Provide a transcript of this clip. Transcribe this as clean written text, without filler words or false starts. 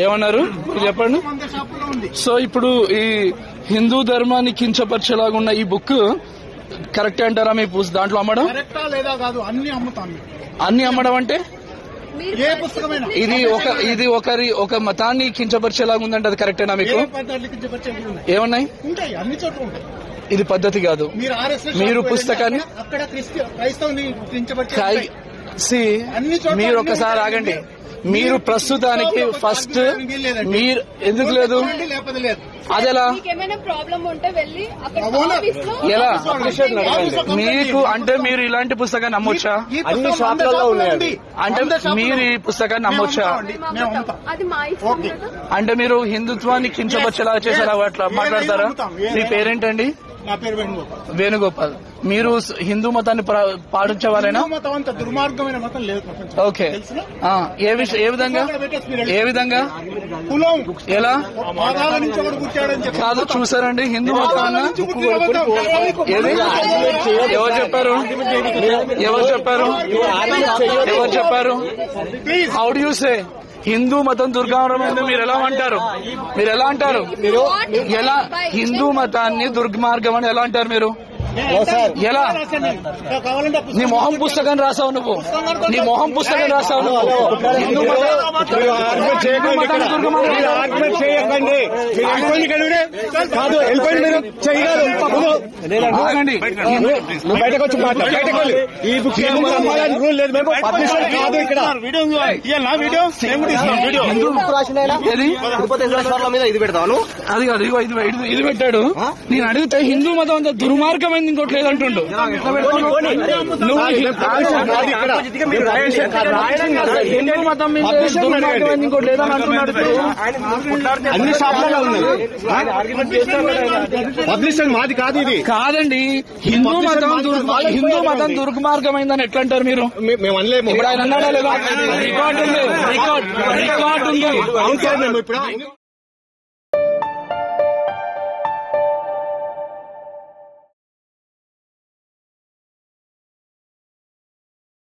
ఏమన్నారు చెప్పండి. సో ఇప్పుడు ఈ హిందూ ధర్మాన్ని కించపరిచేలాగా ఉన్న ఈ బుక్ కరెక్ట్ అంటారా మీ దాంట్లో అమ్మడం? అన్ని అమ్మడం అంటే ఇది ఒక మతాన్ని కించపరిచేలాగా ఉందంటే అది కరెక్టేనా మీకు? ఏమన్నాయి? ఇది పద్ధతి కాదు. మీరు పుస్తకాన్ని మీరు ఒకసారి ఆగండి. మీరు ప్రస్తుతానికి ఫస్ట్ మీరు ఎందుకు లేదు అదెలా ఎలా మీకు అంటే మీరు ఇలాంటి పుస్తకాన్ని అమ్మొచ్చా? అన్ని షాపులలో ఉన్నాయి. అంటే మీరు ఈ పుస్తకాన్ని అమ్మొచ్చా? అంటే మీరు హిందుత్వాన్ని కించపరిచేలా చేశారా? అట్లా మాట్లాడతారా? మీ పేరేంటండి? నా పేరు వేణుగోపాల్. మీరు హిందూ మతాన్ని పాటించేవారైనా? దుర్మార్గమైన మతం లేదు. ఓకే. ఏ విధంగా ఎలా కాదు చూసారండి? హిందూ మతం ఎవరు చెప్పారు? How do you say Hindu మతం దుర్మార్గమైంది మీరు ఎలా అంటారు? ఎలా హిందూ మతాన్ని దుర్మార్గం అని ఎలా అంటారు మీరు? ఎలా? నీ మొహం పుస్తకం రాసావు నువ్వు. హిందూ బయటకు వచ్చి ఈ బుక్ రూల్ లేదు. మేము పబ్లిషర్ కాదు ఇక్కడ. ఇది పెడతాను. అది కాదు, ఇది పెట్టాడు. నేను అడిగితే హిందూ మతం అంతా దుర్మార్గమైంది ఇంకోటి లేదంటుండు. హిందూ మతం దుర్మార్గమైంది ఇంకోటి లేదని అంటున్నాడు. అన్ని షాపులలో ఉన్నాయి. పబ్లిషర్ మాది కాదు ఇది. కాదండి, హిందూ మతం దుర్మార్గమైందని ఎట్లా అంటారు మీరు? మేము అనలేము. ఇప్పుడు ఆయన అన్నాడా లేదా? రికార్డు ఉంది. అవును సార్, మేము ఇప్పుడు